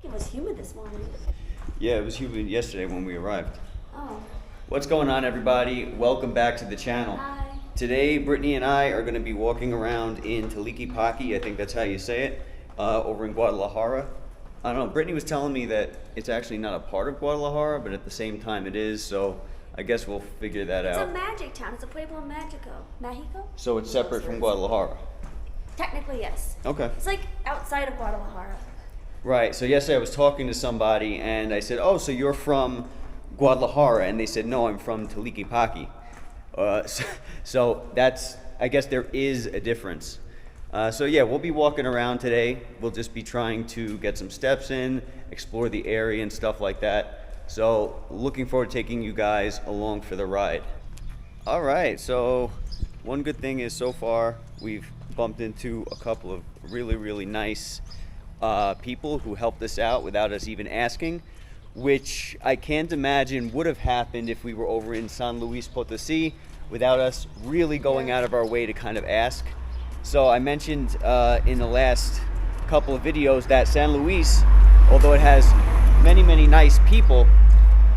It was humid this morning. Yeah, it was humid yesterday when we arrived. Oh. What's going on, everybody? Welcome back to the channel. Hi. Today, Brittany and I are going to be walking around in Tlaquepaque, I think that's how you say it, over in Guadalajara. I don't know, Brittany was telling me that it's actually not a part of Guadalajara, but at the same time it is, so I guess we'll figure that out. It's a magic town. It's a Pueblo Mexico. So it's separate from Guadalajara? Technically, yes. Okay. It's like outside of Guadalajara. Right, so yesterday I was talking to somebody and I said, oh, so you're from Guadalajara? And they said, no, I'm from Tlaquepaque. So that's, I guess there is a difference. So yeah, we'll be walking around today. We'll just be trying to get some steps in, explore the area and stuff like that. So looking forward to taking you guys along for the ride. All right, so one good thing is so far we've bumped into a couple of really nice people who helped us out without us even asking, which I can't imagine would have happened if we were over in San Luis Potosi without us really going out of our way to kind of ask. So I mentioned in the last couple of videos that San Luis, although it has many nice people,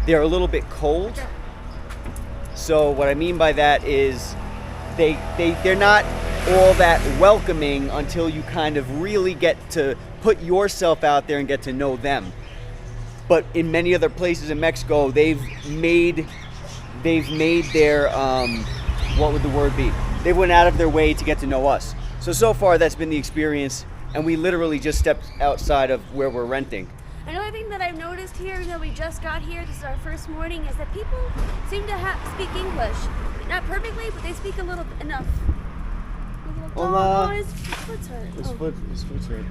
they're a little bit cold. So what I mean by that is they're not all that welcoming until you kind of really get to put yourself out there and get to know them. But in many other places in Mexico, they've made their what would the word be? They went out of their way to get to know us. So far that's been the experience, and we literally just stepped outside of where we're renting. Another thing that I've noticed here, that we just got here, this is our first morning, is that people seem to speak English. Not perfectly, but they speak a little enough. Hola. Oh, his foot's hurt. His foot's hurt.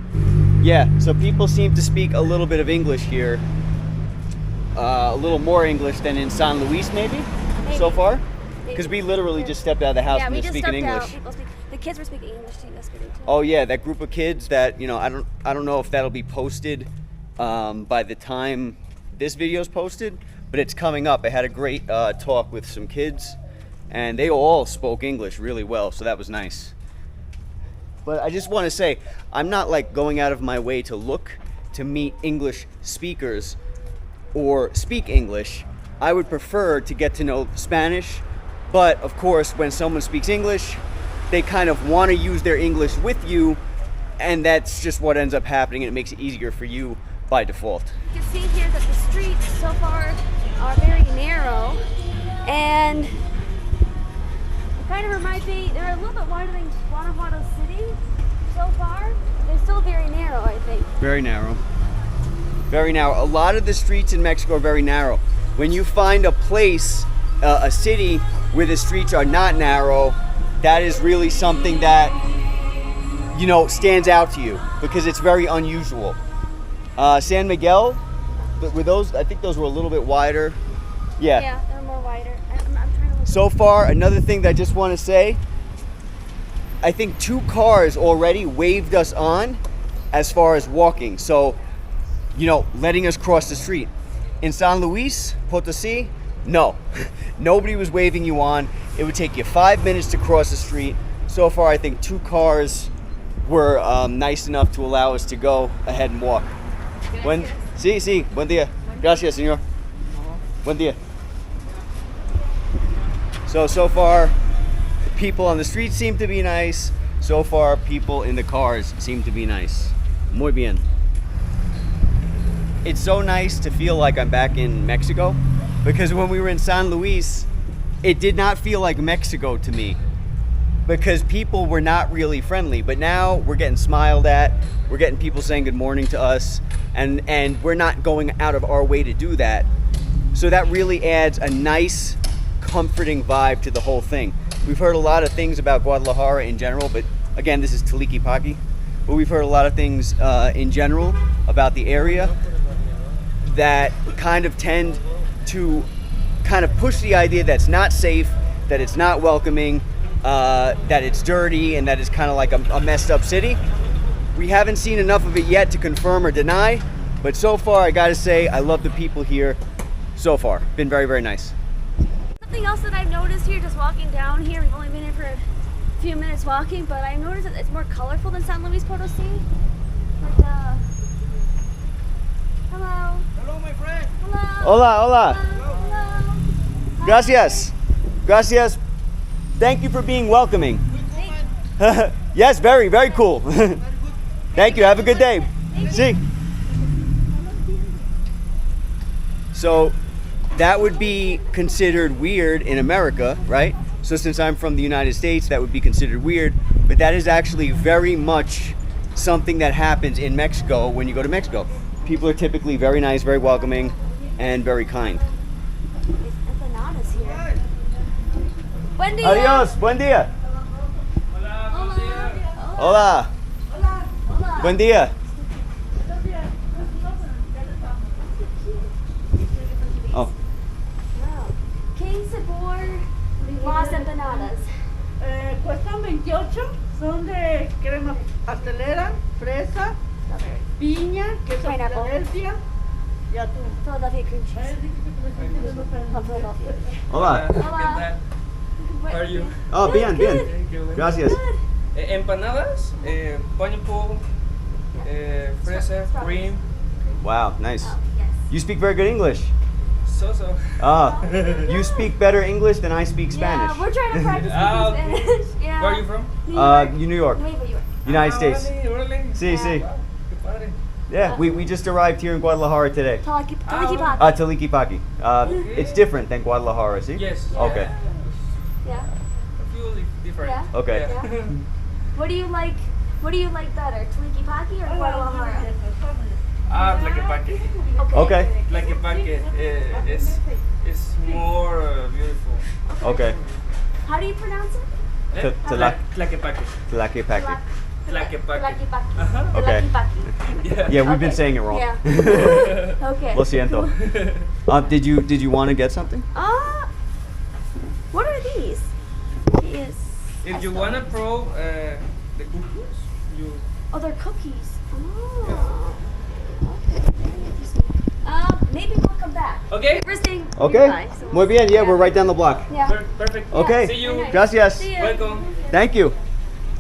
Yeah, so people seem to speak a little bit of English here. A little more English than in San Luis, maybe. So far? Because we literally just stepped out of the house and they're speaking English. The kids were speaking English to you yesterday too. Oh yeah, that group of kids that, I don't know if that'll be posted by the time this video's posted, but it's coming up. I had a great talk with some kids and they all spoke English really well, so that was nice. But I just want to say, I'm not like going out of my way to look to meet English speakers or speak English. I would prefer to get to know Spanish, but of course when someone speaks English, they kind of want to use their English with you, and that's just what ends up happening, and it makes it easier for you by default. You can see here that the streets so far are very narrow, and it kind of reminds me, they're a little bit wider than Guanajuato City so far. They're still very narrow, I think. Very narrow. Very narrow. A lot of the streets in Mexico are very narrow. When you find a place, a city where the streets are not narrow, that is really something that, stands out to you because it's very unusual. San Miguel, were those, I think those were a little bit wider. Yeah, they're more wider. I'm trying to look. So far, another thing that I just want to say, I think 2 cars already waved us on as far as walking. So, letting us cross the street. In San Luis Potosi, no, nobody was waving you on. It would take you 5 minutes to cross the street. So far, I think 2 cars were nice enough to allow us to go ahead and walk. Sí, buen día. Gracias, señor. Buen día. So far, people on the street seem to be nice. So far, people in the cars seem to be nice. Muy bien. It's so nice to feel like I'm back in Mexico, because when we were in San Luis, it did not feel like Mexico to me because people were not really friendly. But now we're getting smiled at, we're getting people saying good morning to us, and we're not going out of our way to do that. So that really adds a nice, comforting vibe to the whole thing. We've heard a lot of things about Guadalajara in general, but again, this is Tlaquepaque, but we've heard a lot of things in general about the area that kind of tend to kind of push the idea that it's not safe, that it's not welcoming, that it's dirty, and that it's kind of like a messed up city. We haven't seen enough of it yet to confirm or deny, but so far I gotta say I love the people here so far. Been very nice. Something else that I've noticed here, just walking down here, we've only been here for a few minutes walking, but I've noticed that it's more colorful than San Luis Potosi. Like Hola, hola. Hello. Gracias. Gracias. Thank you for being welcoming. Yes, very, very cool. Thank you. Have a good day. See. So that would be considered weird in America, right? So since I'm from the United States, that would be considered weird. But that is actually very much something that happens in Mexico when you go to Mexico. People are typically very nice, very welcoming, and very kind. There's empanadas here. Buen día. Adios. Buen día. Hola. Hola. Hola. Buen día. Oh. Wow. ¿Qué sabor las empanadas? Cuestan 28, son de crema pastelera, fresa, piña, queso Pineapple. Filadelfia y atún. Philadelphia cream cheese. From Philadelphia. Hola. Hola. How are you? Oh, bien, bien. Thank you. Gracias. Empanadas, pineapple, fresa, cream. Wow, nice. Oh, yes. You speak very good English. So. Ah, you speak better English than I speak Spanish. Yeah, we're trying to practice Ah, with okay. Spanish. Yeah. Where are you from? New York, Nueva York. United States. Really? Sí, sí. Wow, qué padre. Yeah, we just arrived here in Guadalajara today. Tlaquepaque. Tlaquepaque. It's different than Guadalajara, see? Yes. Okay. Yeah. A few different. Yeah. Okay. Yeah. What do you like? What do you like better, Tlaquepaque or Guadalajara? Tlaquepaque. Okay. Tlaquepaque is more beautiful. Okay. How do you pronounce it? Tlaquepaque. Tlaquepaque. Tlaquepaque. Okay. Yeah. Yeah, we've been Okay. saying it wrong. Yeah. Okay. Lo siento. Did you want to get something? What are these? Yes. If you wanna probe the cookies, you. Oh, they're cookies. Oh. Maybe we'll come back. Okay. We're saying Okay. goodbye, so Muy bien. Yeah, we're right down the block. Yeah. Perfect. Okay. See you. Gracias. See ya. Welcome. Thank you.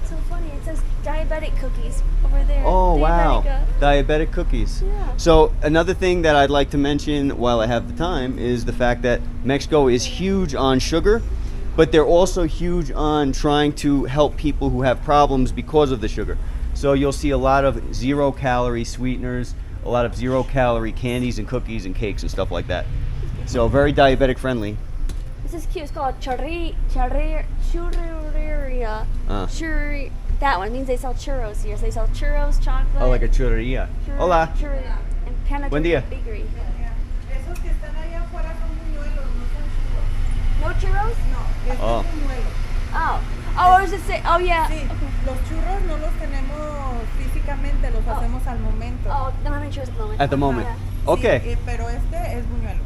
So funny. It says diabetic cookies over there. Oh, wow. Diabetica. Diabetic cookies. Yeah. So another thing that I'd like to mention while I have the time is the fact that Mexico is huge on sugar, but they're also huge on trying to help people who have problems because of the sugar. So you'll see a lot of 0-calorie sweeteners, a lot of 0-calorie candies and cookies and cakes and stuff like that. So very diabetic friendly. This is cute. It's called churreria. Churri. That one means they sell churros here. So they sell churros, chocolate. Oh, like a churreria. churro- Hola. churri- and penetrating Buen día. bakery. Esos que están allá afuera son buñuelos, no son churros. No churros? No, es Oh. un buñuelo. Oh. Oh, I was just saying. Oh, yeah. Sí, Okay. los churros no los tenemos físicamente, los hacemos al momento. Oh, no having churros at the moment. At the moment. Yeah. Okay. Sí, pero este es buñuelo.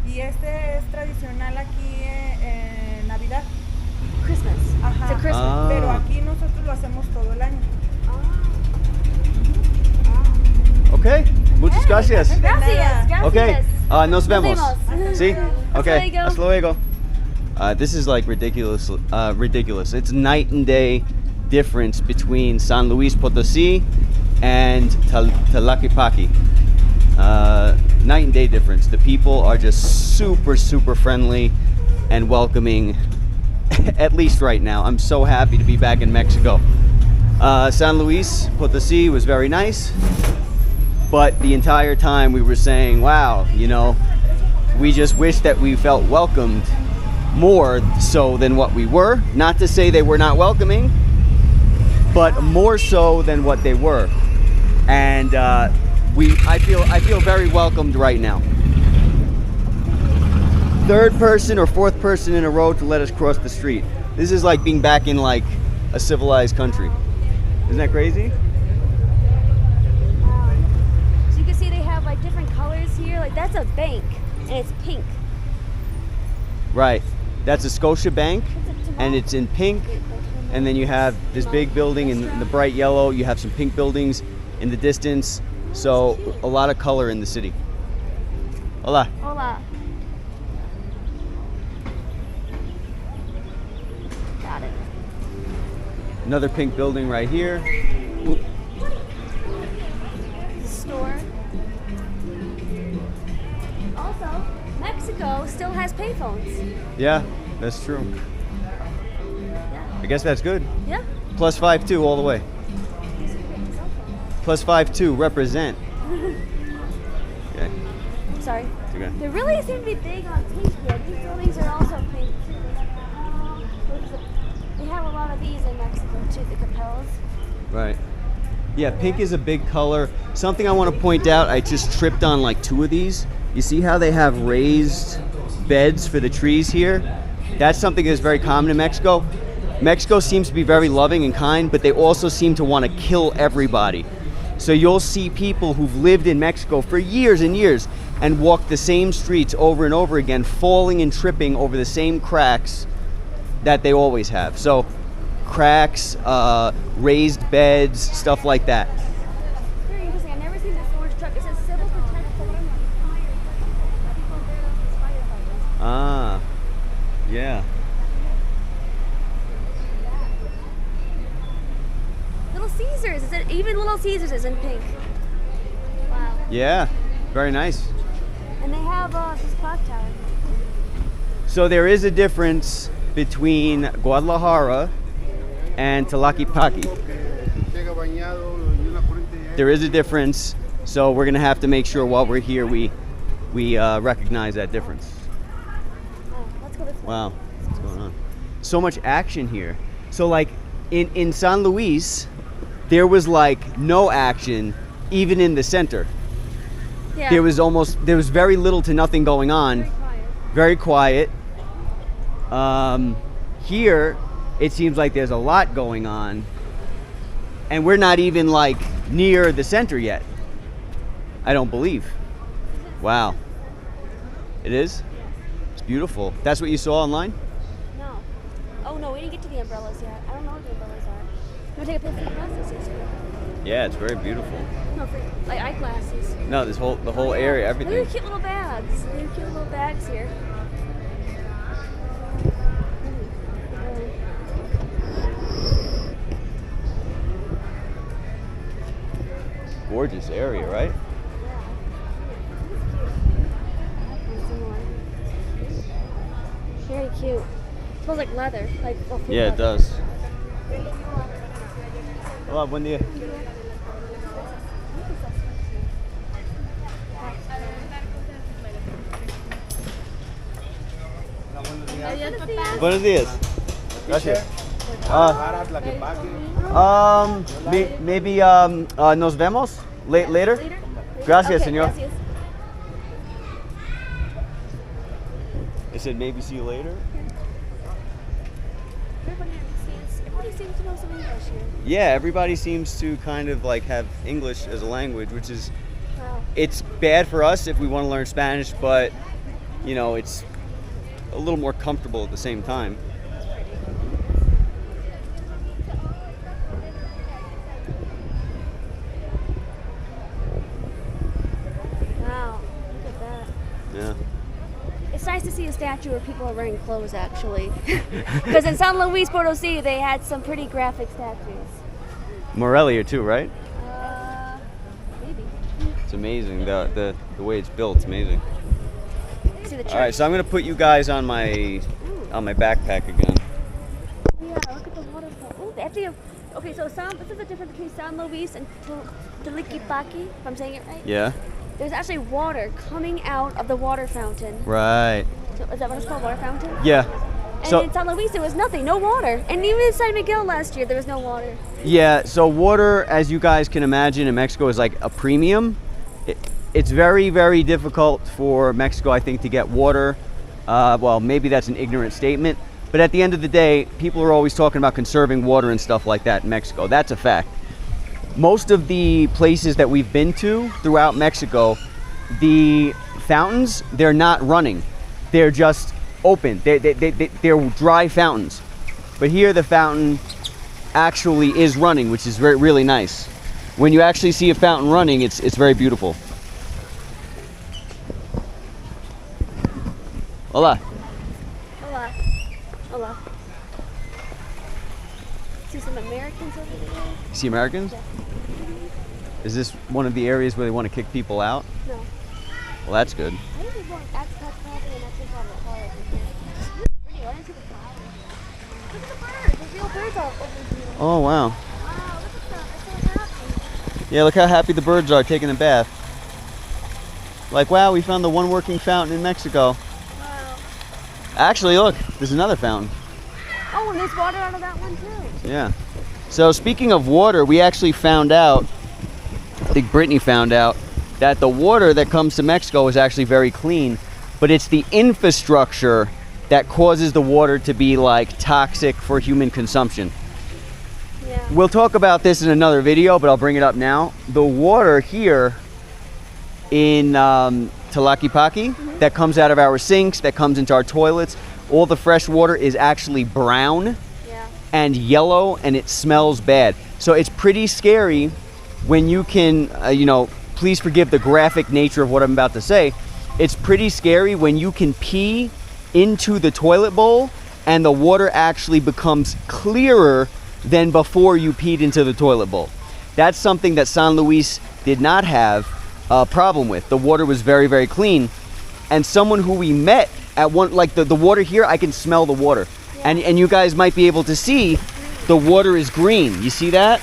Y este es tradicional aquí en Navidad. Christmas. Ajá. It's a Christmas. Ah. Pero aquí nosotros lo hacemos todo el año. Okay. Muchas gracias. Gracias. Gracias. Okay. Nos vemos. vemos. See? Okay. luego. Hasta luego. This is like ridiculous. Ridiculous. It's night and day difference between San Luis Potosi and Tlaquepaque. Night and day difference. The people are just super, super friendly and welcoming. At least right now. I'm so happy to be back in Mexico. San Luis Potosi was very nice. But the entire time we were saying, wow, you know, we just wish that we felt welcomed more so than what we were. Not to say they were not welcoming, but more so than what they were. And I feel very welcomed right now. Third person or fourth person in a row to let us cross the street. This is like being back in like a civilized country. Isn't that crazy? So you can see they have like different colors here. Like that's a bank and it's pink. Right. That's a Scotia Bank, and it's in pink. And then you have this big building in the bright yellow. You have some pink buildings in the distance. So a lot of color in the city. Hola. Hola. Got it. Another pink building right here. The store. Oh, Also, Mexico still has payphones. Yeah, that's true. Yeah. I guess that's good. Yeah. Plus 5-2 all the way. Plus 5-2 represent. Okay. Sorry. It's okay. They really seem to be big on pink here. These buildings are also pink too. They have a lot of these in Mexico too, the capellas. Right. Yeah, pink is a big color. Something I want to point out, I just tripped on like 2 of these. You see how they have raised beds for the trees here? That's something that's very common in Mexico. Mexico seems to be very loving and kind, but they also seem to want to kill everybody. So you'll see people who've lived in Mexico for years and years and walk the same streets over and over again, falling and tripping over the same cracks that they always have. So cracks, raised beds, stuff like that. Very interesting. I've never seen this orange truck. It says Civil Protection. People there as firefighters. Ah, yeah. Little Caesars. Even Little Caesars is in pink. Wow. Yeah, very nice. And they have this clock tower. So there is a difference between Guadalajara and Tlaquepaque. There is a difference, so we're gonna have to make sure while we're here we recognize that difference. Oh, let's go this way. Wow, what's going on? So much action here. So like in San Luis, there was like no action even in the center. Yeah. There was very little to nothing going on. Very quiet. Very quiet. Here, it seems like there's a lot going on, and we're not even like near the center yet. I don't believe. Wow. It is? It's beautiful. That's what you saw online? No. Oh no, we didn't get to the umbrellas yet. I don't know what the umbrellas are. You want to take a picture of glasses? Yeah, it's very beautiful. No, for like eyeglasses. No, the whole area, Look everything. at cute little bags. Look at cute little bags here. Gorgeous area, right? Very cute. It smells like leather. Like food Yeah, it leather. does. Hola, buen día. Buenos días. Gracias. Maybe nos vemos later. Later? Gracias, Okay, señor. gracias. I said maybe see you later. Everybody seems to know some English here. Yeah, everybody seems to kind of like have English as a language, which is, Wow. it's bad for us if we want to learn Spanish, but you know, it's a little more comfortable at the same time. Wow. Look at that. Yeah. It's nice to see a statue where people are wearing clothes, actually. Because in San Luis Potosi, they had some pretty graphic statues. Morelia too, right? Maybe. It's amazing. The way it's built, it's amazing. See the church? All right, so I'm gonna put you guys on my backpack again. Yeah, look at the waterfall. Oh, actually, okay, so this is the difference between San Luis and Tlaquepaque, if I'm saying it right. Yeah. There's actually water coming out of the water fountain. Right. So, is that what it's called, water fountain? Yeah. And So in San Luis, there was nothing, no water. And even in San Miguel last year, there was no water. yeah, so water, as you guys can imagine, in Mexico is like a premium. It's very, very difficult for Mexico, I think, to get water. Well, maybe that's an ignorant statement, but at the end of the day, people are always talking about conserving water and stuff like that in Mexico. That's a fact. Most of the places that we've been to throughout Mexico, the fountains, they're not running. They're just open. They're dry fountains. But here the fountain actually is running, which is really nice. When you actually see a fountain running, it's very beautiful. Hola. Hola. Hola. See some Americans over there? See Americans? Yeah. Is this one of the areas where they want to kick people out? No. Well, that's good. I usually go on Tlaquepaque Mexico and that's just on the car over here. Pretty. I didn't see the flowers. Look at the birds. There's real birds all over here. Oh, wow. Wow, look at them. They're so happy. Yeah, look how happy the birds are taking a bath. Like, wow, we found the one working fountain in Mexico. Wow. Actually, look, there's another fountain. Oh, and there's water out of that one too. Yeah. So speaking of water, we actually found out, I think Brittany found out, that the water that comes to Mexico is actually very clean, but it's the infrastructure that causes the water to be like toxic for human consumption. Yeah. We'll talk about this in another video, but I'll bring it up now. The water here in Tlaquepaque that comes out of our sinks, that comes into our toilets, all the fresh water is actually brown and yellow, and it smells bad. So it's pretty scary when you can, please forgive the graphic nature of what I'm about to say. It's pretty scary when you can pee into the toilet bowl and the water actually becomes clearer than before you peed into the toilet bowl. That's something that San Luis did not have a problem with. The water was very, very clean. And someone who we met at one, like the water here, I can smell the water. And you guys might be able to see the water is green. You see that?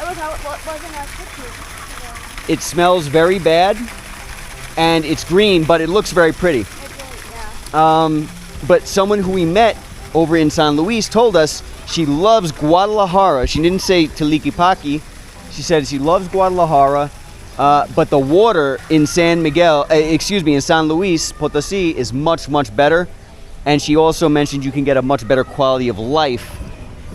It smells very bad and it's green, but it looks very pretty. But someone who we met over in San Luis told us she loves Guadalajara. She didn't say Tlaquepaque. She said she loves Guadalajara, but the water in San Luis Potosi is much, much better. And she also mentioned you can get a much better quality of life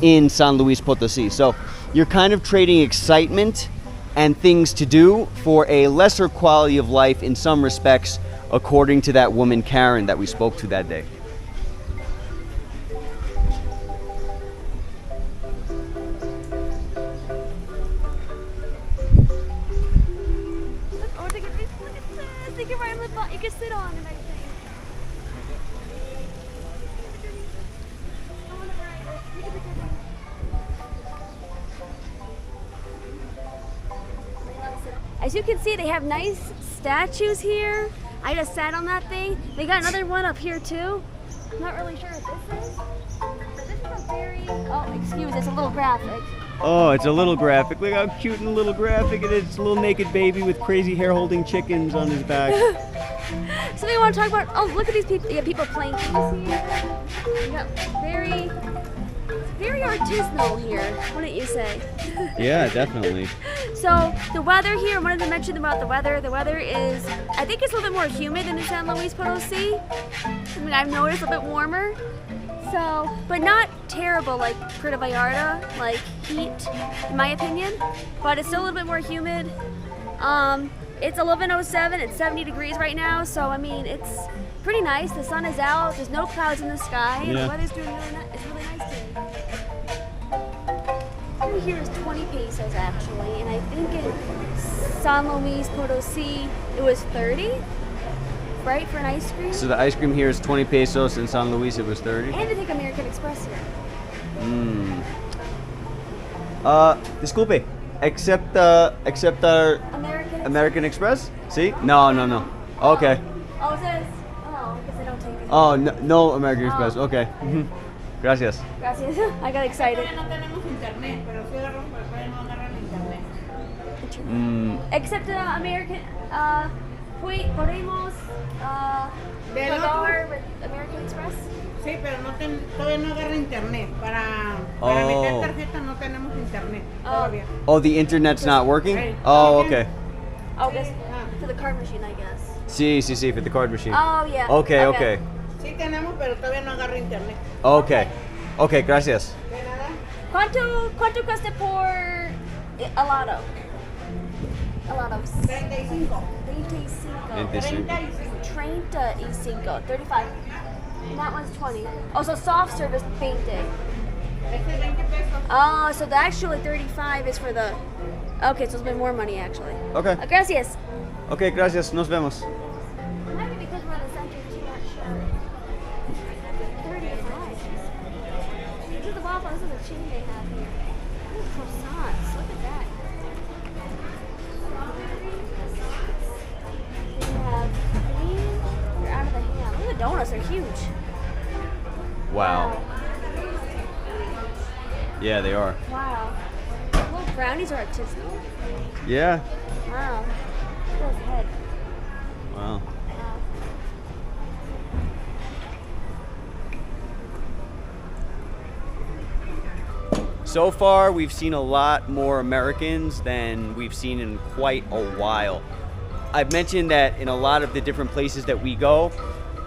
in San Luis Potosi. So you're kind of trading excitement and things to do for a lesser quality of life in some respects, according to that woman Karen that we spoke to that day. Look at this. They can ride on the butt. You can sit on and everything. I want to ride it. Look at the camera. As you can see, they have nice statues here. I just sat on that thing. They got another one up here too. I'm not really sure what this is. But this is a very, excuse, it's a little graphic. Oh, it's a little graphic. Look how cute and little graphic it is. It's a little naked baby with crazy hair holding chickens on his back. So we want to talk about, look at these people. You got people playing keys here. You got very artisanal here, wouldn't you say? Yeah, definitely. So the weather here, I wanted to mention about the weather. The weather is, I think it's a little bit more humid than in San Luis Potosi. I mean, I've noticed a bit warmer. So, but not terrible like Puerto Vallarta, like heat, in my opinion. But it's still a little bit more humid. It's 11:07, it's 70 degrees right now. So, I mean, it's pretty nice. The sun is out, there's no clouds in the sky. And the weather's doing really nice. It's really nice today. Over here is 20 pesos actually, and I think in San Luis Potosi it was 30, right, for an ice cream? So the ice cream here is 20 pesos, in San Luis it was 30? And they take American Express here. Disculpe, accept our American Express? See? No. Okay. Oh, it says, because they don't take it. Oh, no American Express. Okay. Gracias. Gracias. I got excited. No tenemos internet, pero sí podemos agarrar internet. Except American, podemos pagar with American Express? Sí, pero todavía no agarra internet. Para meter tarjeta no tenemos internet todavía. Oh, the internet's not working? Oh, okay. Oh, this for the card machine, I guess. Sí, for the card machine. Oh, yeah. Okay. Sí tenemos, pero todavía no agarra internet. Okay, gracias. ¿De nada? ¿Cuánto cuesta por helado? 35. 35. 35. And that one's 20. Oh, so soft serve is 20. Este es 20 pesos. Oh, so the actually 35 is for the... Okay, so it's been more money actually. Okay. Gracias. Okay, gracias. Nos vemos. Maybe because we're in the center too, not sure. 35. This is the waffle, this is the chain they have here. Ooh, croissants, look at that. They have cream donuts are huge. Wow. Yeah, they are. Wow. Little brownies are artisanal. Yeah. Wow. Look at his head. Wow. Wow. So far, we've seen a lot more Americans than we've seen in quite a while. I've mentioned that in a lot of the different places that we go,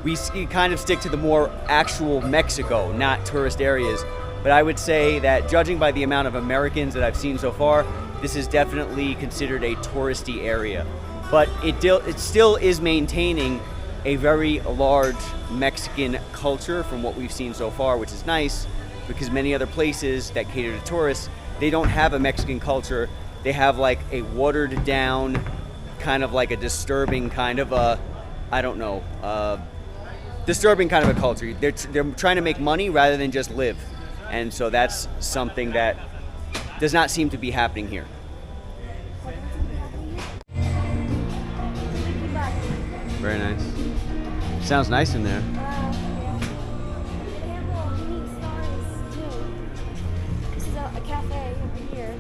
we kind of stick to the more actual Mexico, not tourist areas. But I would say that judging by the amount of Americans that I've seen so far, this is definitely considered a touristy area. But it still is maintaining a very large Mexican culture from what we've seen so far, which is nice because many other places that cater to tourists, they don't have a Mexican culture. They have like a watered down, kind of like a disturbing kind of a, I don't know, disturbing kind of a culture. They're trying to make money rather than just live. And so that's something that does not seem to be happening here. Very nice. Sounds nice in there. This is a cafe over here.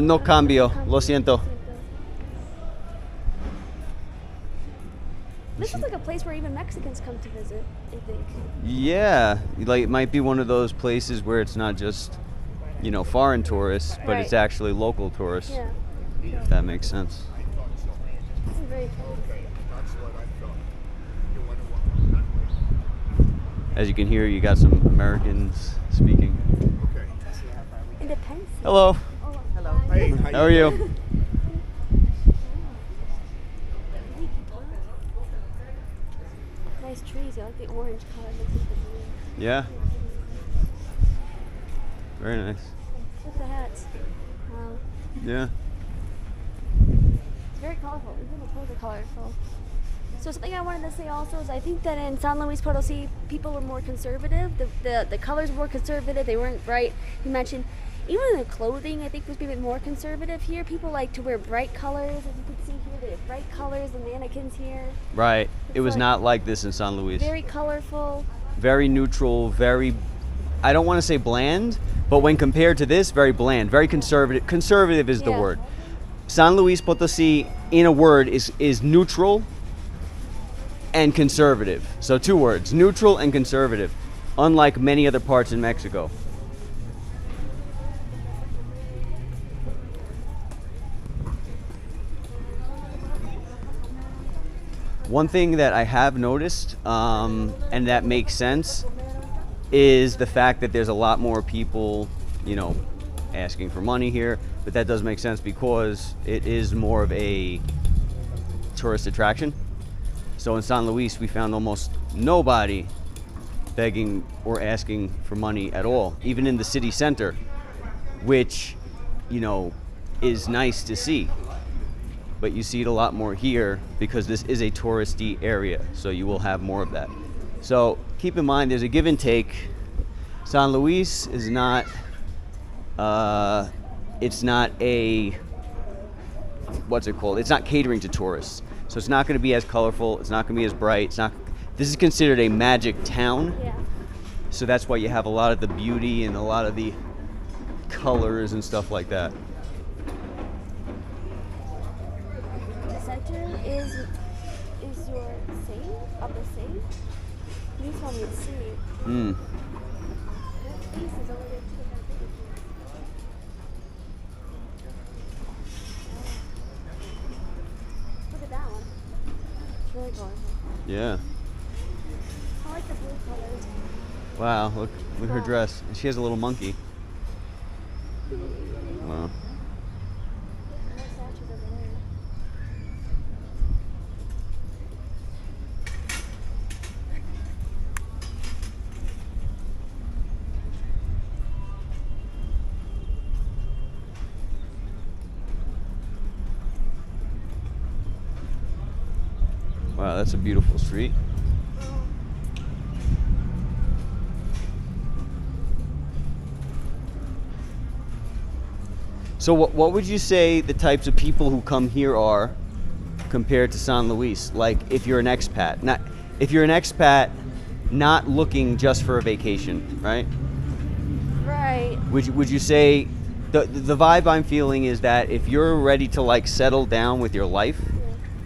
No cambio. Lo siento. This is like a place where even Mexicans come to visit, I think. Yeah, like it might be one of those places where it's not just, foreign tourists, but it's Right. actually local tourists. Yeah. If that makes sense. This is very cool. As you can hear, you got some Americans speaking. Independence. Hello. Hello. How are you? Nice trees. I like the orange color. Makes it blue. Yeah. Very nice. Look at the hats. Wow. Yeah. It's very colorful. Even the clothes are colorful. So something I wanted to say also is I think that in San Luis Potosi, people were more conservative. The colors were more conservative. They weren't bright. You mentioned even the clothing, I think, was a bit more conservative here. People like to wear bright colors. As you can see here, they have bright colors. The mannequins here. Right. It was like not like this in San Luis. Very colorful. Very neutral, very, I don't want to say bland, but when compared to this, very bland, very conservative. Conservative is the Yeah. word. San Luis Potosi, in a word, is neutral and conservative. So 2 words, neutral and conservative, unlike many other parts in Mexico. One thing that I have noticed, and that makes sense, is the fact that there's a lot more people, asking for money here. But that does make sense because it is more of a tourist attraction. So in San Luis, we found almost nobody begging or asking for money at all, even in the city center, which, is nice to see. But you see it a lot more here because this is a touristy area, so you will have more of that. So keep in mind, there's a give and take. San Luis is not, it's not a, what's it called? It's not catering to tourists. So it's not going to be as colorful. It's not going to be as bright. This is considered a magic town. Yeah. So that's why you have a lot of the beauty and a lot of the colors and stuff like that. The center is your same of the same. You told me to see. Mm. That piece is over there too. Look at that one. It's really colorful. Yeah. I like the blue colors. Wow, look at her Wow. dress. She has a little monkey. Wow. More statues over there. Wow, that's a beautiful street. So what would you say the types of people who come here are compared to San Luis? Like if you're an expat, not looking just for a vacation, right? Right. Would you say the vibe I'm feeling is that if you're ready to like settle down with your life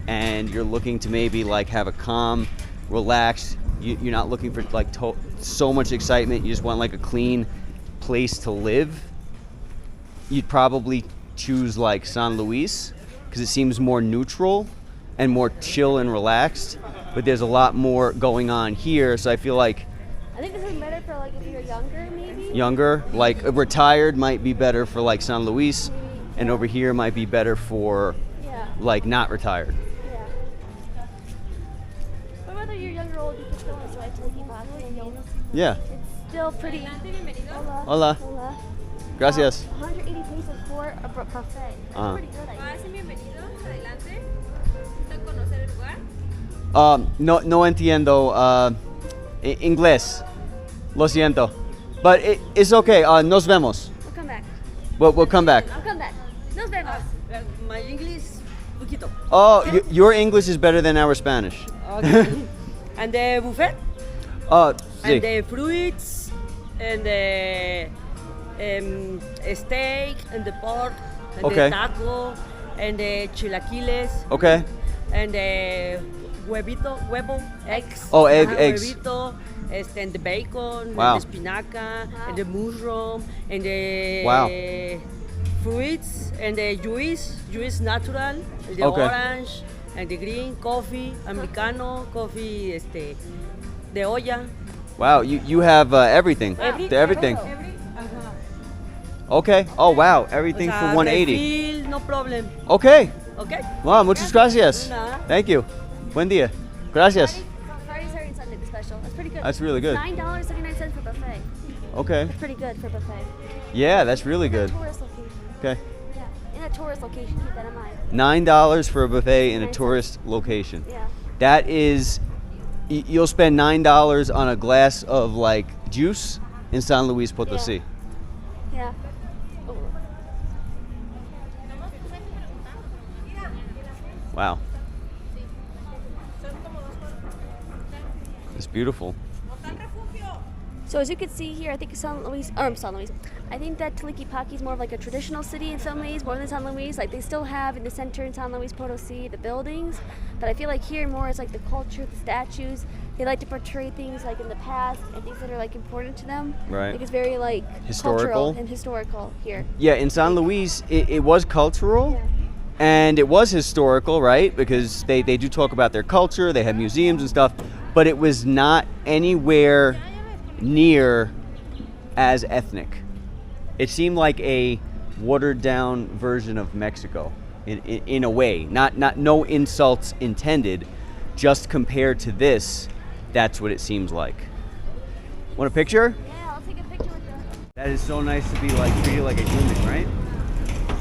and you're looking to maybe like have a calm, relaxed, you're not looking for like so much excitement, you just want like a clean place to live, you'd probably choose like San Luis because it seems more neutral and more chill and relaxed, but there's a lot more going on here, so I feel like I think this is better for like if you're younger, maybe. Younger, like retired might be better for like San Luis, and over here might be better for like not retired. Yeah. But whether you're younger or old, you can still enjoy Tlaquepaque. Yeah. It's still pretty. Hola. Hola. Hola. Gracias. 180 pesos for a buffet. That's pretty good, I think. No entiendo inglés. Lo siento. But it's okay. Nos vemos. We'll come back. We'll come back. I'll come back. Nos vemos. My English, poquito. Oh, your English is better than our Spanish. Okay. And the buffet? Sí. And the fruits, and the steak, and the pork, and Okay. the taco, and the chilaquiles, Okay. and the huevo, eggs. Oh, eggs. Huevito, and the bacon, Wow. and the spinaca, and the mushroom, and the Wow. fruits, and the juice natural, the Okay. orange, and the green, coffee, americano, coffee, de olla. Wow, you have everything. Everything. Okay. Oh wow, everything O sea, for 180. refill, no problem. Okay. Okay. Wow, muchas gracias. Nada. Thank you. Buen día. Gracias. Friday, Saturday, and Sunday, the special. That's pretty good. That's really good. $9.79 for buffet. Okay. That's pretty good for buffet. Yeah, that's really good. Tourist location. Okay. Yeah, in a tourist location. Keep that in mind. $9 for a buffet in a tourist location. Yeah. That is, you'll spend $9 on a glass of like juice in San Luis Potosi. Yeah. Oh. Wow. It's beautiful. So as you can see here, I think San Luis. I think that Tlaquepaque is more of like a traditional city in some ways, more than San Luis. Like they still have in the center in San Luis Potosi the buildings, but I feel like here more is like the culture, the statues. They like to portray things like in the past and things that are like important to them. Right. Like it's very like Historical. cultural and historical here. Yeah, in San Luis, it was cultural. Yeah. And it was historical, right? Because they do talk about their culture, they have museums and stuff, but it was not anywhere near as ethnic. It seemed like a watered down version of Mexico in a way. Not no insults intended, just compared to this, that's what it seems like. Want a picture? Yeah, I'll take a picture with you. That is so nice to be like treated like a human, right?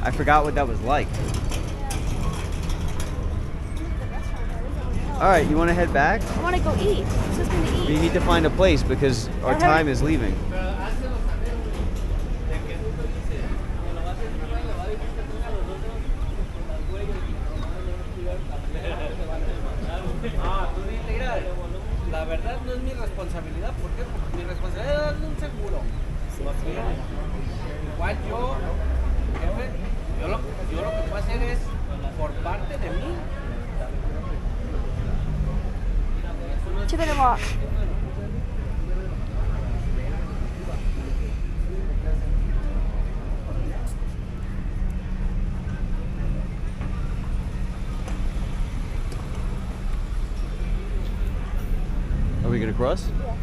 I forgot what that was like. All right, you want to head back? I want to go eat. It's just going to eat. We need to find a place because our time is leaving. La verdad no es mi responsabilidad, ¿por qué? Porque mi responsabilidad es darle un seguro. Igual yo, jefe, yo lo que puedo hacer es, por parte de mí, Too bit of walk. Are we gonna cross? Yeah.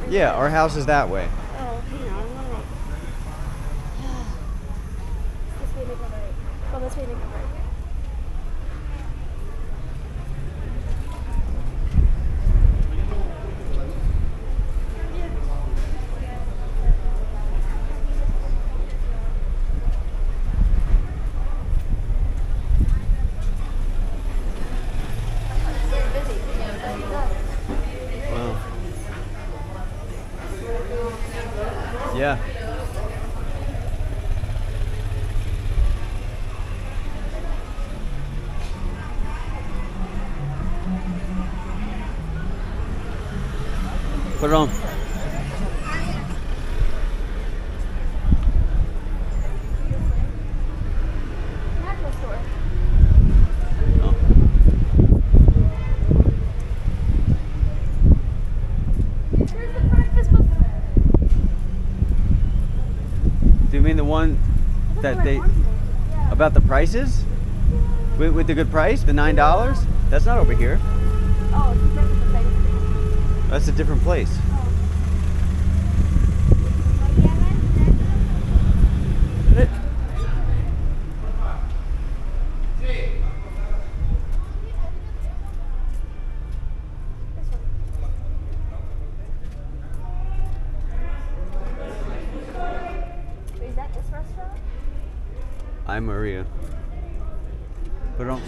Yeah, our house is that way. Oh, hang on. This way, make a right. Oh, this way, make a right. Wow. Yeah. Put it on. Natural store. Oh. Here's the breakfast buffet. Do you mean the one that they about the prices? With the good price, the $9? That's not over here. Oh, it's the breakfast buffet. That's a different place. Is that this restaurant? I'm Maria. Put it on.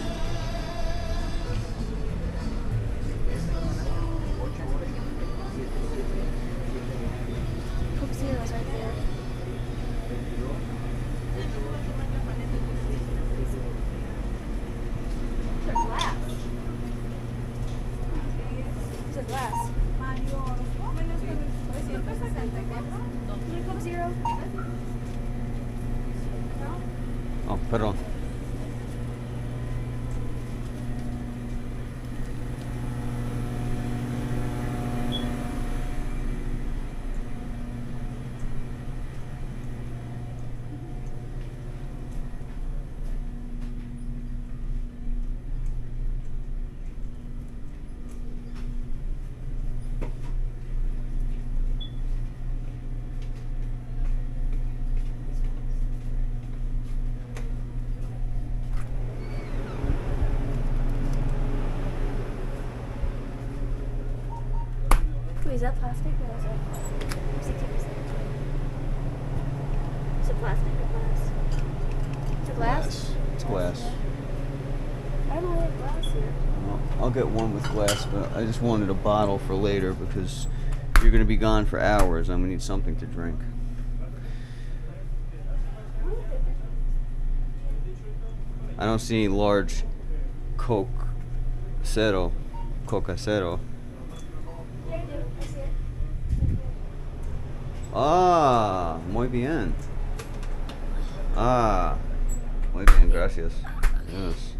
Coke Zero's right there. These are glass. These are glass. Coke Zero? Oh, put it on. Wait, is that plastic or is it 60%? Is it plastic or glass? Is it glass? It's glass. I don't know if glass here. I'll get one with glass, but I just wanted a bottle for later because you're going to be gone for hours. I'm going to need something to drink. I don't see any large Coca Zero. Yeah, I do. I see it. Ah, muy bien. Ah, muy bien, gracias. Yes.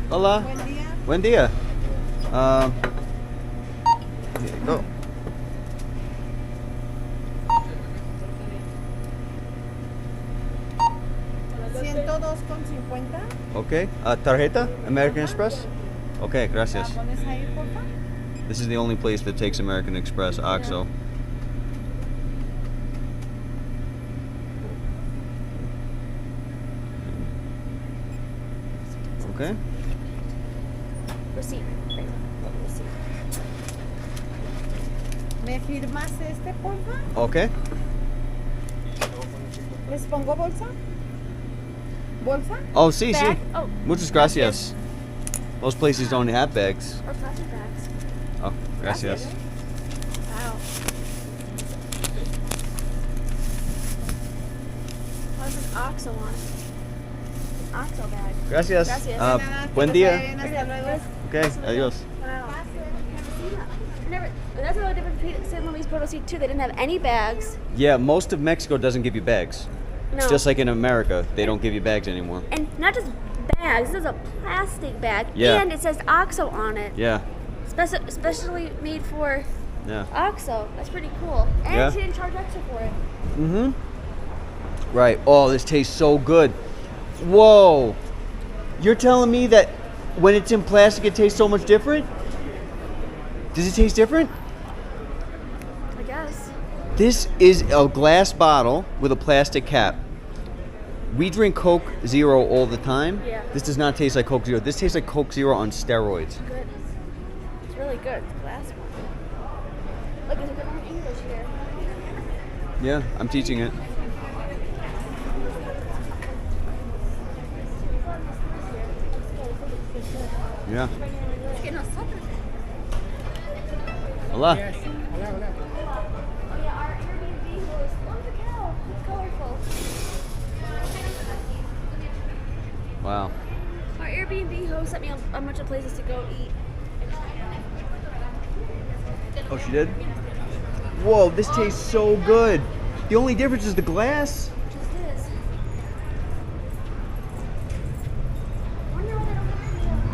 Hola. Buen día. Buen día. Here you go. $102.50. Okay. Tarjeta? American Express? Okay, gracias. ¿Pones ahí, porfa? This is the only place that takes American Express, OXXO. Okay. Receipt. Right. Receipt. ¿Me firmas este, porfa? Okay. ¿Les pongo bolsa? ¿Bolsa? Oh, sí, sí. Bag? Oh, Muchas gracias. Most places don't have bags. or plastic bags. Oh, gracias. Wow. How's this OXXO on it? An OXXO bag. Gracias. Gracias. Buen día. Hasta luego. Okay, adios. Wow. Never. That's another difference between San Luis Potosi too. They didn't have any bags. Yeah, most of Mexico doesn't give you bags. No. It's just like in America, they don't give you bags anymore. And not just bags. This is a plastic bag. Yeah. And it says OXXO on it. Yeah, Especially made for yeah. OXXO. That's pretty cool. And Yeah. she didn't charge extra for it. Mm-hmm. Right. Oh, this tastes so good. Whoa. You're telling me that when it's in plastic, it tastes so much different? Does it taste different? I guess. This is a glass bottle with a plastic cap. We drink Coke Zero all the time. Yeah. This does not taste like Coke Zero. This tastes like Coke Zero on steroids. Good. It's really good. It's the last one. Look, there's a good one in English here. Yeah, I'm teaching it. Yeah. Hola. Oh yeah, our Airbnb was, look at the cow. It's colorful. Wow. Our Airbnb host sent me a bunch of places to go eat. Oh, she did? Whoa, this tastes so good. The only difference is the glass. Just this. Wonder why they don't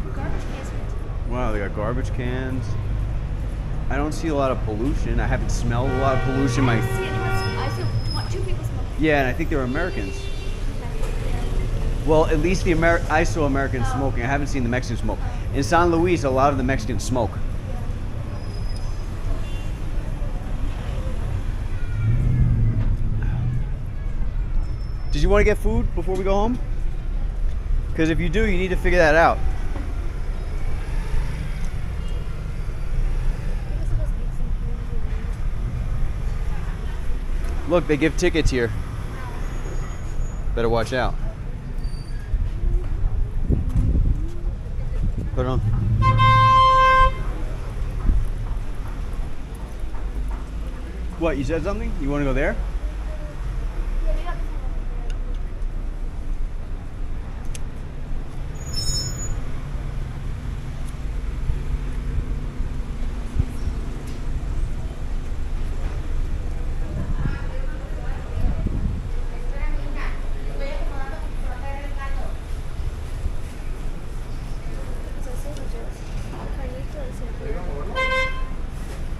have garbage cans. Wow, they got garbage cans. I don't see a lot of pollution. I haven't smelled a lot of pollution. I see two people smoking. Yeah, and I think they're Americans. Well, at least I saw Americans smoking. I haven't seen the Mexicans smoke. In San Luis, a lot of the Mexicans smoke. Did you want to get food before we go home? Because if you do, you need to figure that out. Look, they give tickets here. Better watch out. Put it on. What, you said something? You want to go there?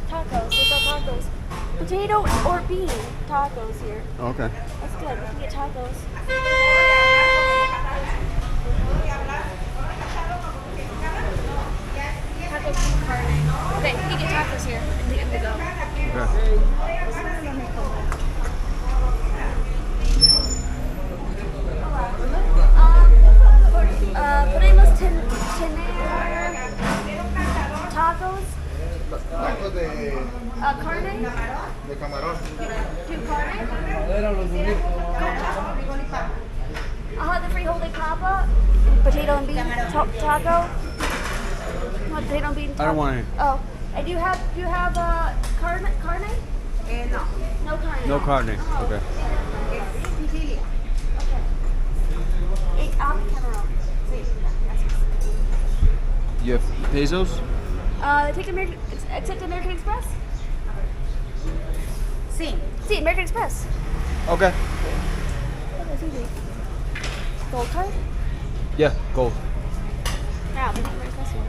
Tacos. They sell tacos. Potato or bean tacos here. Okay. That's good. We can get tacos. Tacos from carne. Okay, we can get tacos here in the Indigo. Okay. Podemos tener tacos. Tacos de Carne. camarón. Do carne. The frijol de papa. Potato and bean taco. You want potato and bean taco? I don't want any. Oh, and do you have carne? Carne? No. No carne. No carne. Oh. Okay. Es Sicilia. Okay. Camarón. You have pesos? Take accept American Express? Sí. See, American Express. Okay. Oh, that's easy. Gold card? Yeah, gold. Now, we take American Express here.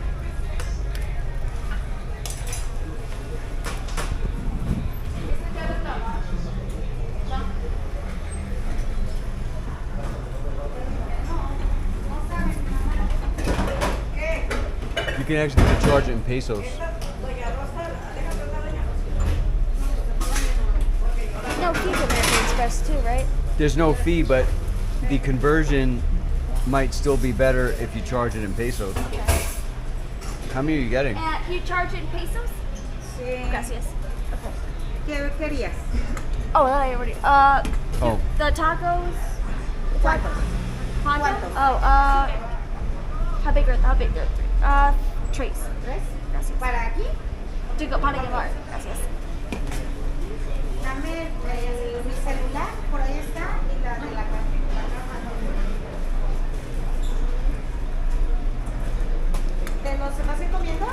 You can actually charge it in pesos. No fee to American Express too, right? There's no fee, but the conversion might still be better if you charge it in pesos. How many are you getting? And you charge it in pesos? Sí. Gracias. Okay. ¿Qué querías? Oh, that I already. Oh. The tacos. ¿Cuántos? ¿Cuántos? Oh, how big are trays? ¿Tres? Gracias. ¿Para aquí? Para llevar. Gracias. Dame mi celular, por ahí está, y la de la casa. ¿Te los vas a ir comiendo?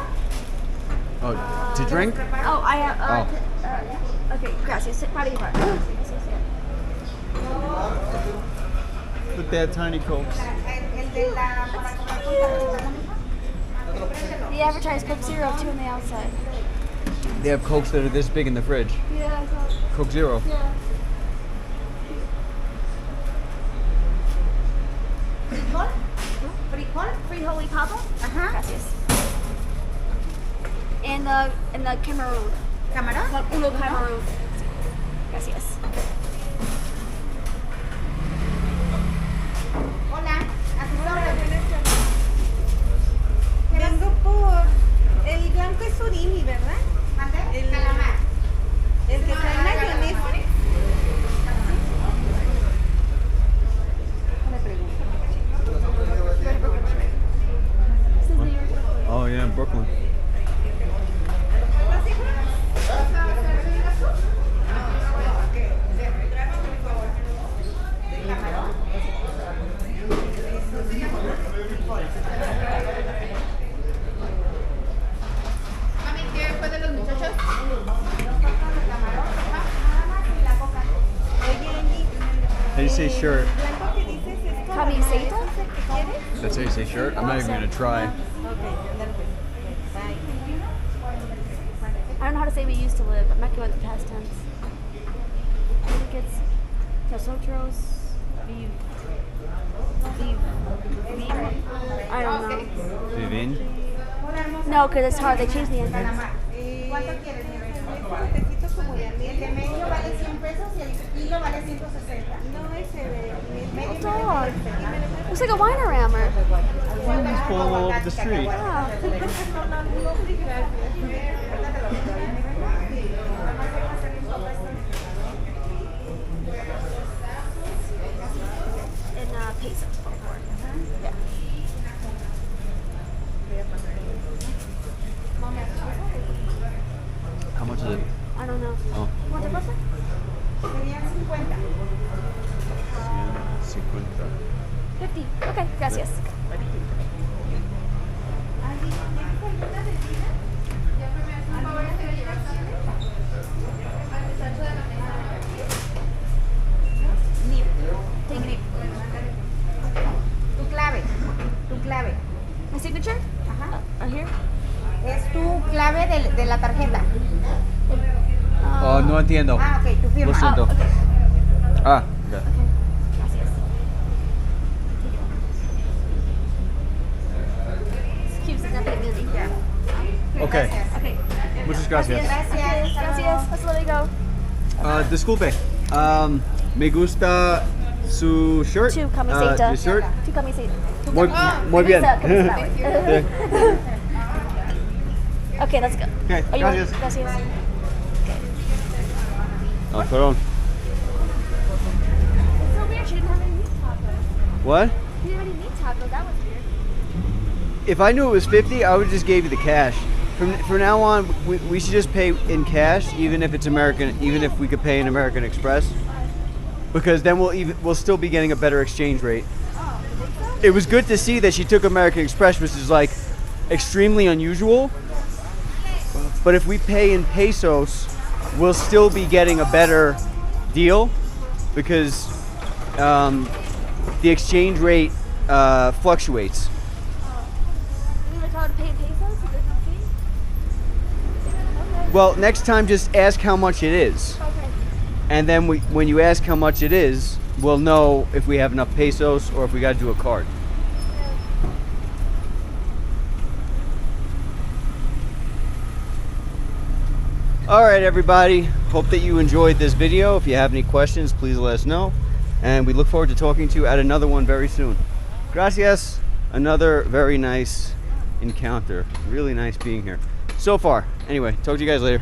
Oh, to drink? Oh, I have. Oh. Okay, gracias. Para llevar. Gracias. Look, they have tiny cokes. El de la para The advertised Coke Zero too on the outside. They have cokes that are this big in the fridge. Yeah, I saw. Coke Zero. Yeah. Frijol. Frijol. Frijol y papa. Ajá. Gracias. And the Cameroon. Camarón. Uno Cameroon. Gracias. Hola. A sus órdenes. Vengo por... El blanco es surimi, ¿verdad? ¿Mande? El calamar. El que trae mayonesa. Oh yeah, Brooklyn. Mami, ¿qué fue de los muchachos? How do you say shirt? Camiseta? That's how you say shirt? I'm not even gonna try. I don't know how to say we used to live. I'm not good with the past tense. I think it's nosotros viv. I don't know. Vivin? No, because it's hard. They changed the endings. ¿Cuánto quieres? El de medio vale 100 pesos y el kilo vale 160. No, ese de medio. Dog. Looks like a wine-a-rammer. He's pulling all over the street. Yeah. And pesos. Yeah. How much is it? I don't know. Oh. ¿Cuánto cuesta? Serían 50. 50. Okay, gracias. Tu clave. My signature? Ajá. Here? Es tu clave de la tarjeta. Oh, no entiendo. Ah, ok, tu firma. Lo siento. Okay. Ah, okay. Gracias. Excuse me, not being Ya. Okay. Okay. Muchas gracias. Gracias. Gracias. Let's let it go. Disculpe. Me gusta su shirt. Two camiseta. Your shirt. Two camiseta. Muy bien. Camisa. Okay, let's go. Okay, Are you gracias. Gracias. Oh, perdón. It's so weird. She didn't have any meat tacos. What? She didn't have any meat tacos. That was weird. If I knew it was 50, I would just give you the cash. From now on, we should just pay in cash, even if it's American, even if we could pay in American Express, because then we'll still be getting a better exchange rate. It was good to see that she took American Express, which is like extremely unusual. But if we pay in pesos, we'll still be getting a better deal because the exchange rate fluctuates. You like how to pay in pesos? So there's no fee? Okay. Well, next time just ask how much it is. Okay. And then when you ask how much it is, we'll know if we have enough pesos or if we got to do a card. All right, everybody. Hope that you enjoyed this video. If you have any questions, please let us know. And we look forward to talking to you at another one very soon. Gracias. Another very nice encounter. Really nice being here. So far. Anyway, talk to you guys later.